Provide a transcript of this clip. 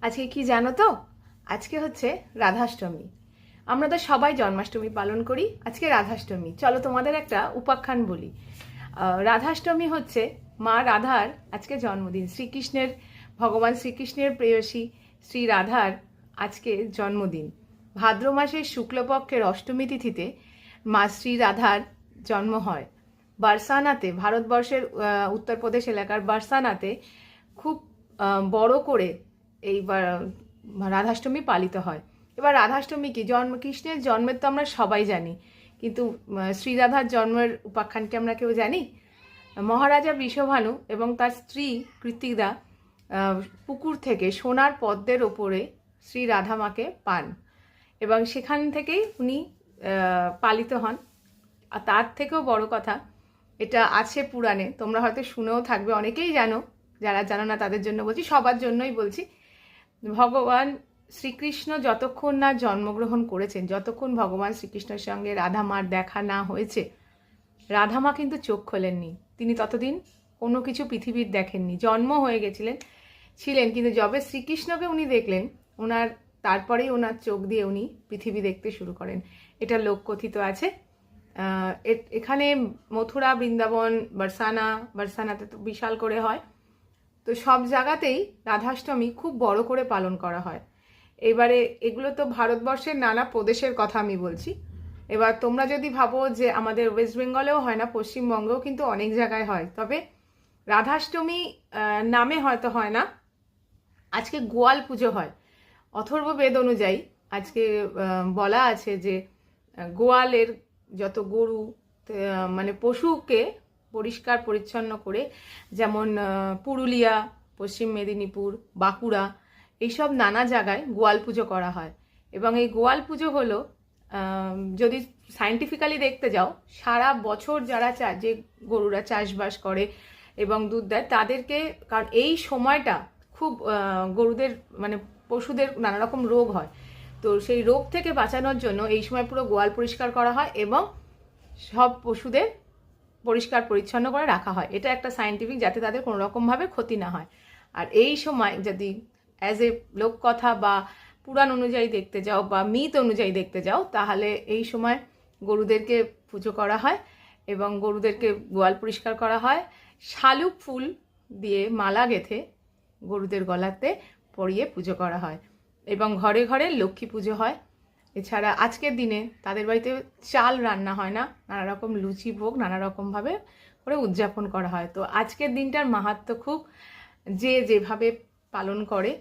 আজকে কি জানো তো? আজকে হচ্ছে রাধাষ্টমী। আমরা তো সবাই জন্মাষ্টমী পালন করি, আজকে রাধাষ্টমী। চলো তোমাদের একটা উপাখ্যান বলি। রাধাষ্টমী হচ্ছে মা রাধার আজকে জন্মদিন। ভগবান শ্রীকৃষ্ণের প্রেয়সী শ্রী রাধার আজকে জন্মদিন। ভাদ্র মাসের শুক্লপক্ষের অষ্টমী তিথিতে মা শ্রী রাধার জন্ম হয়। বারসানাতে, ভারতবর্ষের উত্তরপ্রদেশ এলাকার বারসানাতে খুব বড় করে এইবার রাধাষ্টমী পালিত হয়। এবার রাধাষ্টমী কি? কৃষ্ণের জন্মের তো আমরা সবাই জানি, কিন্তু শ্রীরাধার জন্মের উপাখ্যান কি আমরা কেউ জানি? মহারাজা বৃষভানু এবং তার স্ত্রী কৃত্তিদা পুকুর থেকে সোনার পদ্মের ওপরে শ্রী রাধা মাকে পান এবং সেখান থেকেই উনি পালিত হন। আর তার থেকেও বড় কথা, এটা আছে পুরাণে, তোমরা হয়তো শুনেও থাকবে, অনেকেই জানো, যারা জানো না তাদের জন্য বলছি, সবার জন্যই বলছি। ভগবান শ্রীকৃষ্ণ যতক্ষণ না জন্মগ্রহণ করেছেন, যতক্ষণ ভগবান শ্রীকৃষ্ণের সঙ্গে রাধা মার দেখা না হয়েছে, রাধা মা কিন্তু চোখ খোলেননি। তিনি ততদিন কোনো কিছু পৃথিবীর দেখেননি। জন্ম হয়ে ছিলেন, কিন্তু যবে শ্রীকৃষ্ণকে উনি দেখলেন, তারপরেই ওনার চোখ দিয়ে উনি পৃথিবী দেখতে শুরু করেন। এটা লোককথিত আছে। এখানে মথুরা, বৃন্দাবন, বারসানাতে তো বিশাল করে হয়। তো সব জায়গাতেই রাধাষ্টমী খুব বড় করে পালন করা হয়। এবারে এগুলো তো ভারতবর্ষের নানা প্রদেশের কথা আমি বলছি। এবার তোমরা যদি ভাবো যে আমাদের ওয়েস্ট বেঙ্গলেও হয় না, পশ্চিমবঙ্গেও কিন্তু অনেক জায়গায় হয়, তবে রাধাষ্টমী নামে হয়তো হয় না। আজকে গোয়াল পুজো হয়। অথর্ব বেদ অনুযায়ী আজকে বলা আছে যে গোয়ালের যত গরু, মানে পশুকে পরিষ্কার পরিচ্ছন্ন করে, যেমন পুরুলিয়া, পশ্চিম মেদিনীপুর, বাঁকুড়া, এইসব নানা জায়গায় গোয়াল পুজো করা হয়। এবং এই গোয়াল পুজো হলো, যদি সায়েন্টিফিক্যালি দেখতে যাও, সারা বছর যারা যে গরুরা চাষবাস করে এবং দুধ দেয় তাদেরকে, কারণ এই সময়টা খুব গরুদের মানে পশুদের নানা রকম রোগ হয়, তো সেই রোগ থেকে বাঁচানোর জন্য এই সময় পুরো গোয়াল পরিষ্কার করা হয় এবং সব পশুদের পরিষ্কার পরিচ্ছন্ন করে রাখা হয়। এটা একটা সায়েন্টিফিক, যাতে তাদের কোনো রকমভাবে ক্ষতি না হয়। আর এই সময় যদি অ্যাজ এ লোককথা বা পুরাণ অনুযায়ী দেখতে যাও বা মিথ অনুযায়ী দেখতে যাও, তাহলে এই সময় গরুদেরকে পুজো করা হয় এবং গরুদেরকে গোয়াল পরিষ্কার করা হয়। শালুক ফুল দিয়ে মালা গেঁথে গরুদের গলাতে পরিয়ে পুজো করা হয় এবং ঘরে ঘরে লক্ষ্মী পুজো হয়। এছাড়া আজকের দিনে তাদের বাড়িতে চাল রান্না হয় না, নানা রকম লুচি ভোগ নানা রকমভাবে করে উদযাপন করা হয়। তো আজকের দিনটার মাহাত্ম্য খুব, যে যেভাবে পালন করে